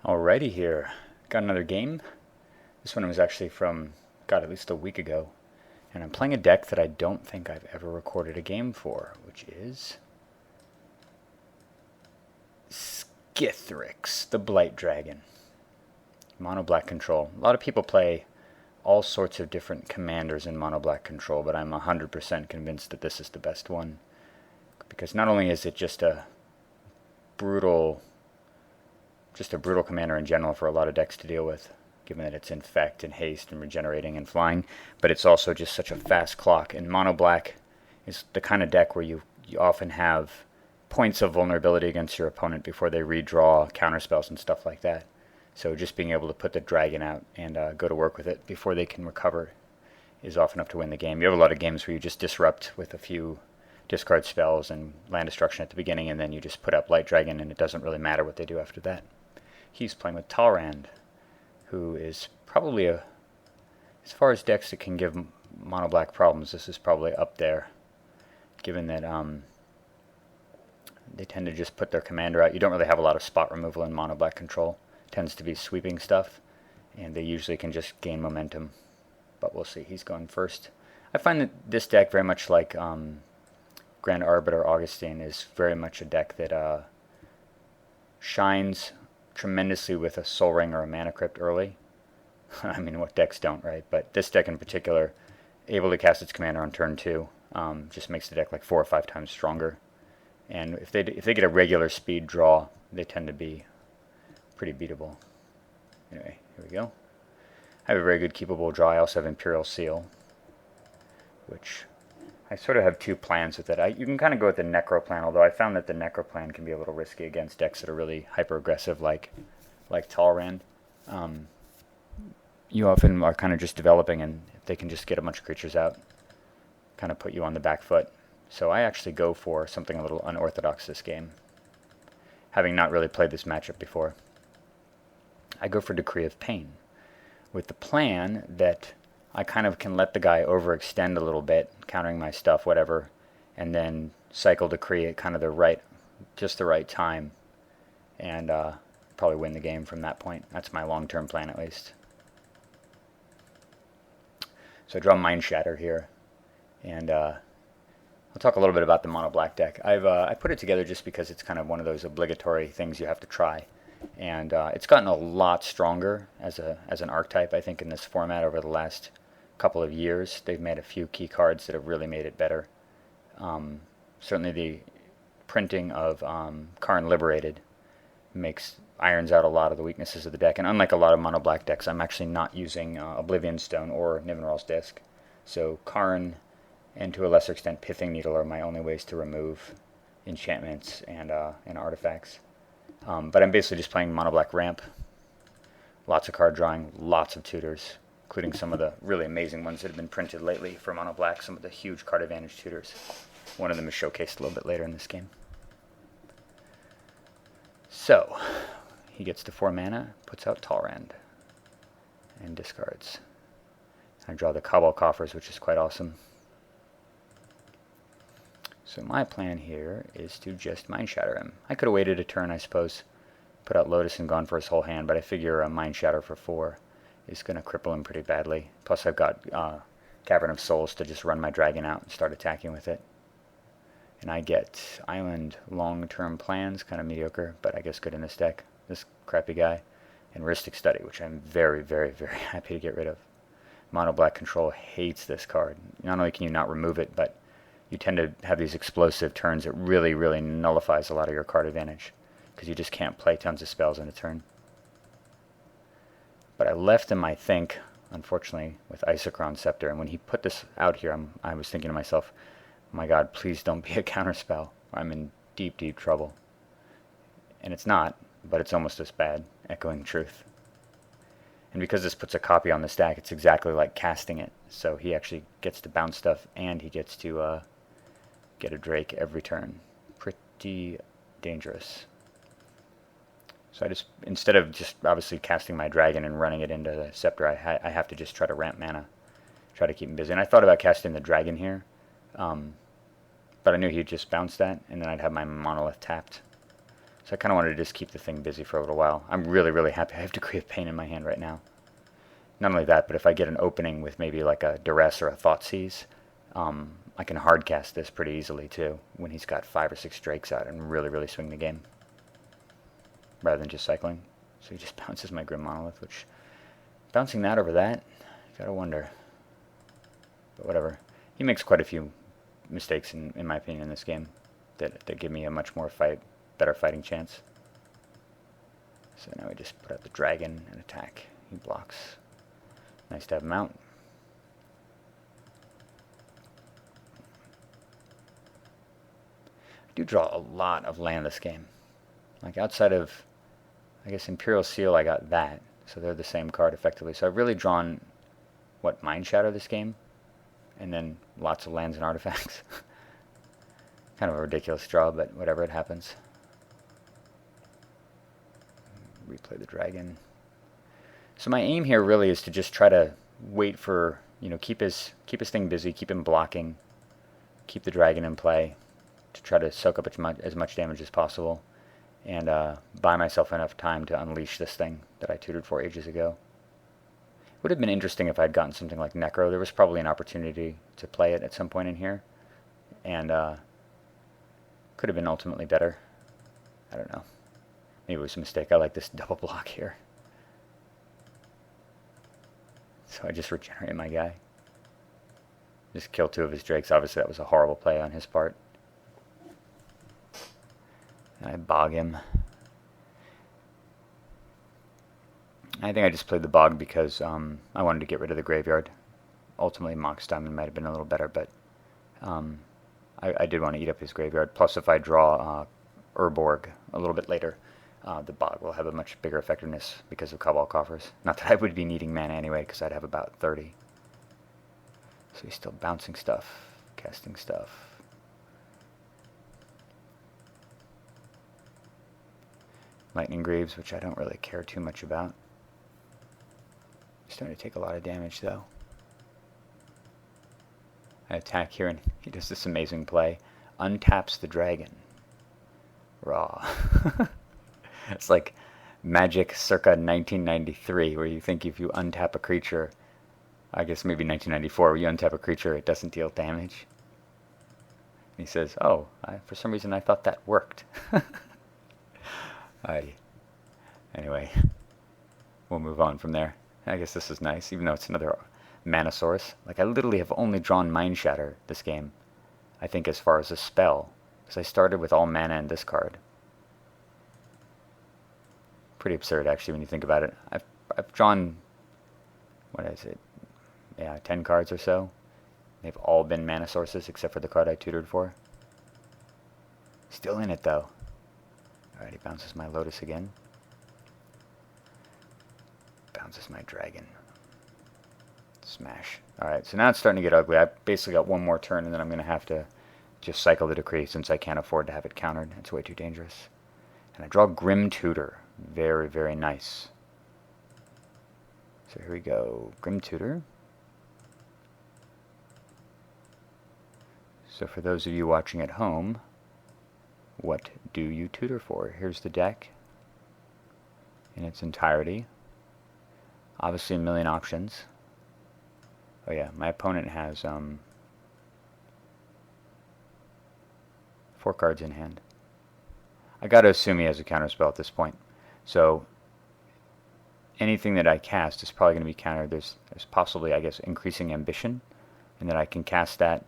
Alrighty here. Got another game. This one was actually from, God, at least a week ago. And I'm playing a deck that I don't think I've ever recorded a game for, which is Skithrix, the Blight Dragon. Mono black control. A lot of people play all sorts of different commanders in mono black control, but I'm 100% convinced that this is the best one. Because not only is it just a brutal commander in general for a lot of decks to deal with, given that it's infect and haste and regenerating and flying, but it's also just such a fast clock. And mono black is the kind of deck where you often have points of vulnerability against your opponent before they redraw counterspells and stuff like that. So just being able to put the dragon out and go to work with it before they can recover is often enough to win the game. You have a lot of games where you just disrupt with a few discard spells and land destruction at the beginning, and then you just put up Light Dragon and it doesn't really matter what they do after that. He's playing with Talrand, who is probably as far as decks that can give mono black problems, this is probably up there, given that they tend to just put their commander out. You don't really have a lot of spot removal in mono black control. It tends to be sweeping stuff, and they usually can just gain momentum. But we'll see. He's going first. I find that this deck, very much like Grand Arbiter Augustine, is very much a deck that shines tremendously with a Soul Ring or a Mana Crypt early. I mean, what decks don't, right? But this deck in particular, able to cast its commander on turn 2, just makes the deck like 4 or 5 times stronger. And if they get a regular speed draw, they tend to be pretty beatable. Anyway, here we go. I have a very good keepable draw. I also have Imperial Seal, which I sort of have two plans with it. You can kind of go with the Necro plan, although I found that the Necro plan can be a little risky against decks that are really hyper-aggressive, like Talrand. You often are kind of just developing, and if they can just get a bunch of creatures out, kind of put you on the back foot. So I actually go for something a little unorthodox this game, having not really played this matchup before. I go for Decree of Pain, with the plan that I kind of can let the guy overextend a little bit, countering my stuff, whatever, and then cycle Decree at kind of just the right time, and probably win the game from that point. That's my long-term plan, at least. So I draw Mind Shatter here, and I'll talk a little bit about the mono black deck. I put it together just because it's kind of one of those obligatory things you have to try. And it's gotten a lot stronger as an archetype, I think, in this format over the last couple of years. They've made a few key cards that have really made it better. Certainly the printing of Karn Liberated irons out a lot of the weaknesses of the deck. And unlike a lot of mono black decks, I'm actually not using Oblivion Stone or Nivenral's Disc. So Karn, and to a lesser extent Pithing Needle, are my only ways to remove enchantments and artifacts. But I'm basically just playing mono black ramp. Lots of card drawing, lots of tutors, including some of the really amazing ones that have been printed lately for mono black, some of the huge card advantage tutors. One of them is showcased a little bit later in this game. So, he gets to 4 mana, puts out Talrand, and discards. I draw the Cobalt Coffers, which is quite awesome. So my plan here is to just Mind Shatter him. I could have waited a turn, I suppose, put out Lotus and gone for his whole hand, but I figure a Mind Shatter for 4 is going to cripple him pretty badly. Plus I've got Cavern of Souls to just run my dragon out and start attacking with it. And I get Island long-term plans, kind of mediocre, but I guess good in this deck. This crappy guy. And Rhystic Study, which I'm very, very, very happy to get rid of. Mono Black Control hates this card. Not only can you not remove it, but you tend to have these explosive turns that really, really nullifies a lot of your card advantage, because you just can't play tons of spells in a turn. But I left him, I think, unfortunately, with Isochron Scepter, and when he put this out here, I was thinking to myself, oh my god, please don't be a counterspell, or I'm in deep, deep trouble. And it's not, but it's almost as bad, Echoing Truth. And because this puts a copy on the stack, it's exactly like casting it, so he actually gets to bounce stuff, and he gets to get a Drake every turn. Pretty dangerous. So I just, instead of just obviously casting my dragon and running it into the Scepter, I have to just try to ramp mana, try to keep him busy. And I thought about casting the dragon here, but I knew he'd just bounce that, and then I'd have my Monolith tapped. So I kind of wanted to just keep the thing busy for a little while. I'm really, really happy I have Decree of Pain in my hand right now. Not only that, but if I get an opening with maybe like a Duress or a Thoughtseize, I can hardcast this pretty easily too when he's got 5 or 6 Drakes out and really, really swing the game. Rather than just cycling. So he just bounces my Grim Monolith, which, bouncing that over that, you gotta wonder. But whatever. He makes quite a few mistakes, in my opinion, in this game that give me a much more better fighting chance. So now we just put out the dragon and attack. He blocks. Nice to have him out. I do draw a lot of land this game. Like outside of, I guess, Imperial Seal, I got that. So they're the same card effectively. So I've really drawn, what, Mind Shadow this game? And then lots of lands and artifacts. Kind of a ridiculous draw, but whatever, it happens. Replay the dragon. So my aim here really is to just try to wait for, keep his thing busy, keep him blocking, keep the dragon in play, to try to soak up as much damage as possible, and buy myself enough time to unleash this thing that I tutored for ages ago. It would have been interesting if I'd gotten something like Necro. There was probably an opportunity to play it at some point in here, and could have been ultimately better. I don't know. Maybe it was a mistake. I like this double block here. So I just regenerate my guy. Just kill 2 of his Drakes. Obviously that was a horrible play on his part. And I bog him. I think I just played the bog because I wanted to get rid of the graveyard. Ultimately, Mox Diamond might have been a little better, but I did want to eat up his graveyard. Plus, if I draw Urborg a little bit later, the bog will have a much bigger effectiveness because of Cabal Coffers. Not that I would be needing mana anyway, because I'd have about 30. So he's still bouncing stuff, casting stuff. Lightning Greaves, which I don't really care too much about. He's starting to take a lot of damage, though. I attack here, and he does this amazing play. Untaps the dragon. Raw. It's like Magic circa 1993, where you think if you untap a creature, I guess maybe 1994, where you untap a creature, it doesn't deal damage. And he says, oh, for some reason I thought that worked. Anyway, we'll move on from there. I guess this is nice, even though it's another mana source. Like, I literally have only drawn Mind Shatter this game, I think, as far as a spell, because I started with all mana in this card. Pretty absurd, actually, when you think about it. I've drawn, what is it, 10 cards or so. They've all been mana sources, except for the card I tutored for. Still in it, though. Alright, he bounces my Lotus again. Bounces my Dragon. Smash. Alright, so now it's starting to get ugly. I've basically got one more turn, and then I'm going to have to just cycle the Decree, since I can't afford to have it countered. It's way too dangerous. And I draw Grim Tutor. Very, very nice. So here we go. Grim Tutor. So for those of you watching at home, what do you tutor for? Here's the deck in its entirety. Obviously a million options. Oh yeah, my opponent has 4 cards in hand. I gotta assume he has a counterspell at this point. So anything that I cast is probably going to be countered. There's possibly, I guess, Increasing Ambition, and then I can cast that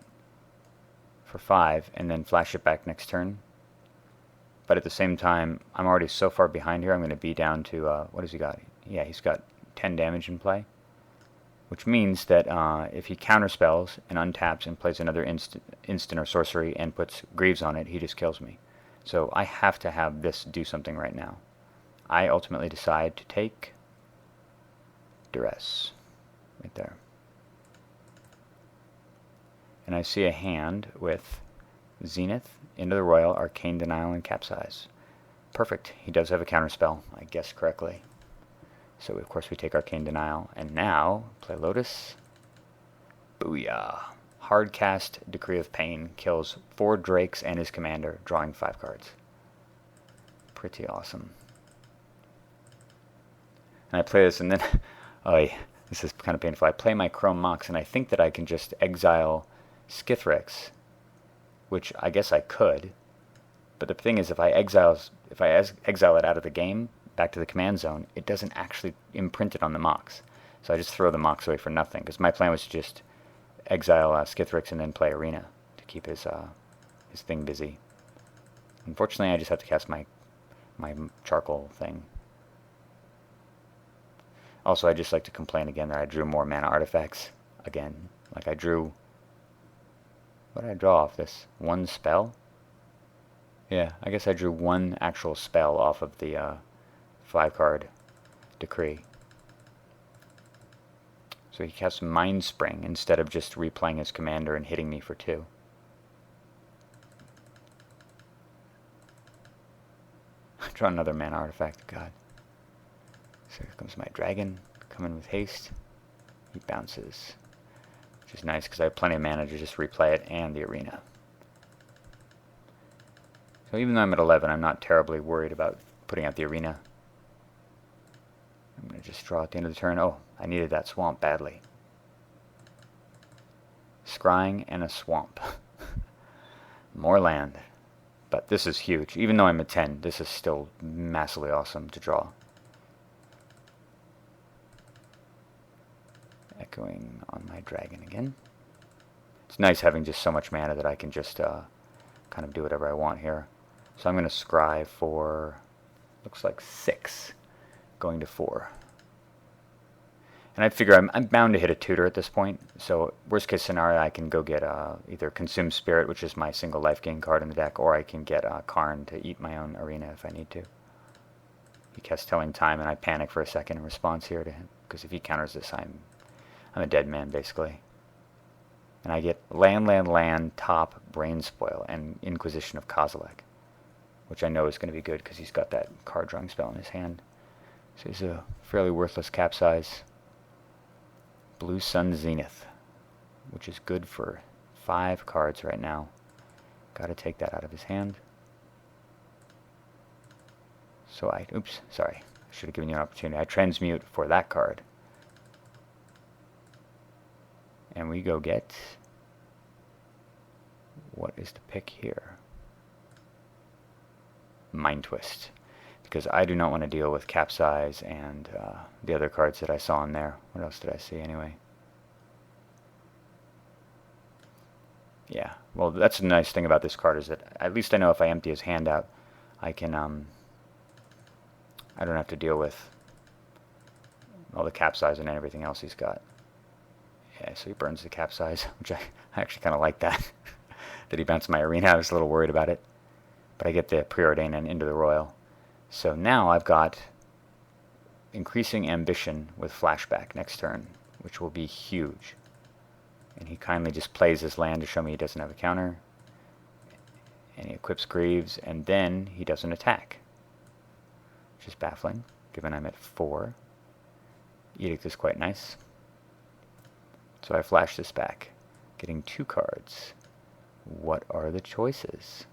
for 5 and then flash it back next turn. But at the same time, I'm already so far behind here, I'm going to be down to, what has he got? Yeah, he's got 10 damage in play. Which means that if he counterspells and untaps and plays another instant or sorcery and puts Greaves on it, he just kills me. So I have to have this do something right now. I ultimately decide to take Duress. Right there. And I see a hand with Zenith, Into the Royal, Arcane Denial, and Capsize. Perfect. He does have a counterspell. I guessed correctly. So, of course, we take Arcane Denial. And now, play Lotus. Booyah. Hardcast Decree of Pain kills 4 Drakes and his commander, drawing 5 cards. pretty awesome. And I play this, and then, oh, yeah, this is kind of painful. I play my Chrome Mox, and I think that I can just exile Skithrix, which I guess I could. But the thing is, if I exile it out of the game, back to the command zone, it doesn't actually imprint it on the Mox. So I just throw the Mox away for nothing, because my plan was to just exile Skithrix and then play Arena to keep his thing busy. Unfortunately, I just have to cast my charcoal thing. Also, I just like to complain again that I drew more mana artifacts again. Like I drew, what did I draw off this? One spell? Yeah, I guess I drew one actual spell off of the 5-card decree. So he casts Mind Spring instead of just replaying his commander and hitting me for 2. Draw another mana artifact, God. So here comes my dragon, coming with haste. He bounces, which is nice because I have plenty of mana to just replay it and the arena. So even though I'm at 11, I'm not terribly worried about putting out the arena. I'm going to just draw at the end of the turn. Oh, I needed that swamp badly. Scrying and a swamp. More land. But this is huge. Even though I'm at 10, this is still massively awesome to draw. Echoing on my dragon again. It's nice having just so much mana that I can just kind of do whatever I want here. So I'm going to scry for, looks like 6, going to 4. And I figure I'm bound to hit a tutor at this point. So worst case scenario, I can go get either Consume Spirit, which is my single life gain card in the deck, or I can get Karn to eat my own arena if I need to. He casts Telling Time, and I panic for a second in response here to him, because if he counters this, I'm a dead man, basically. And I get land, top, Brain Spoil, and Inquisition of Kozilek, which I know is going to be good because he's got that card drawing spell in his hand. So he's a fairly worthless Capsize. Blue Sun Zenith, which is good for 5 cards right now. Got to take that out of his hand. So oops, sorry. I should have given you an opportunity. I transmute for that card. And we go get, what is the pick here? Mind Twist. Because I do not want to deal with Capsize and the other cards that I saw in there. What else did I see anyway? Yeah, well, that's the nice thing about this card is that at least I know if I empty his hand out, I can, I don't have to deal with all the Capsize and everything else he's got. Yeah, so he burns the Capsize, which I actually kind of like that. That he bounced my arena. I was a little worried about it. But I get the Preordain and Into the Royal. So now I've got Increasing Ambition with Flashback next turn, which will be huge. And he kindly just plays his land to show me he doesn't have a counter. And he equips Greaves, and then he doesn't attack. Which is baffling, given I'm at 4. Edict is quite nice. So I flash this back, getting 2 cards. What are the choices?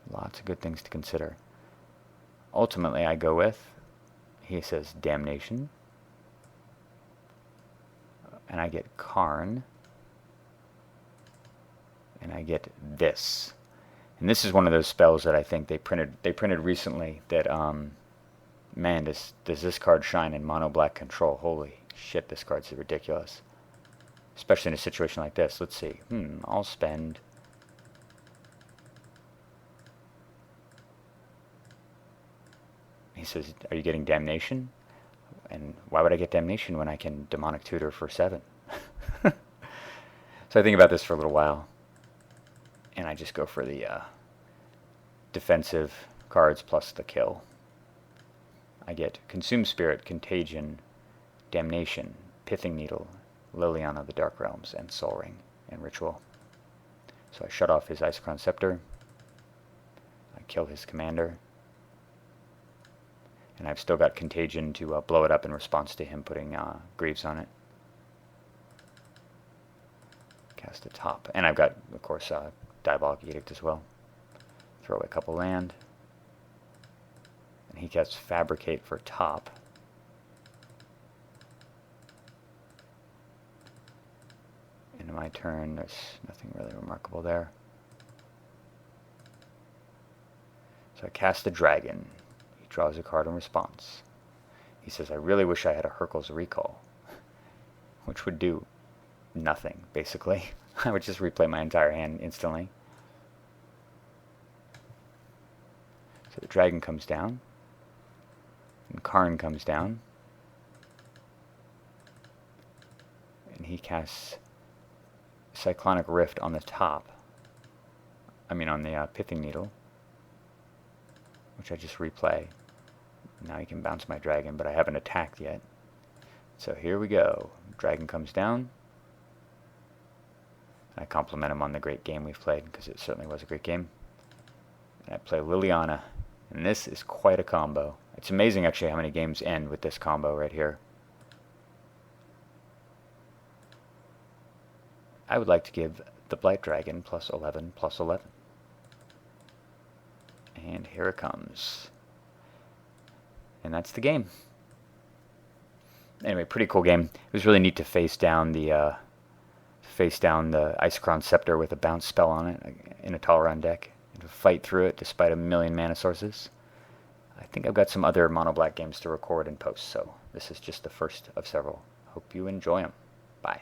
Lots of good things to consider. Ultimately, I go with, he says, Damnation. And I get Karn. And I get this. And this is one of those spells that I think they printed recently that, man, does this card shine in mono black control. Holy shit, this card's ridiculous. Especially in a situation like this. Let's see. I'll spend... He says, are you getting Damnation? And why would I get Damnation when I can Demonic Tutor for 7? So I think about this for a little while. And I just go for the defensive cards plus the kill. I get Consume Spirit, Contagion, Damnation, Pithing Needle, Liliana of the Dark Realms, and Soul Ring, and Ritual. So I shut off his Isochron Scepter. I kill his commander. And I've still got Contagion to blow it up in response to him putting Greaves on it. Cast a top. And I've got, of course, Diabolic Edict as well. Throw away a couple land. And he casts Fabricate for top. Into my turn, there's nothing really remarkable there. So I cast the dragon. He draws a card in response. He says, I really wish I had a Hurkyl's Recall, which would do nothing, basically. I would just replay my entire hand instantly. So the dragon comes down, and Karn comes down, and he casts Cyclonic Rift on the top. I mean on the Pithing Needle, which I just replay. Now he can bounce my dragon, but I haven't attacked yet. So here we go. Dragon comes down. I compliment him on the great game we've played, because it certainly was a great game. And I play Liliana, and this is quite a combo. It's amazing actually how many games end with this combo right here. I would like to give the Blight Dragon +11/+11. And here it comes. And that's the game. Anyway, pretty cool game. It was really neat to face down the Isochron Scepter with a bounce spell on it in a Talrand deck, and to fight through it despite a million mana sources. I think I've got some other mono black games to record and post, so this is just the first of several. Hope you enjoy them. Bye.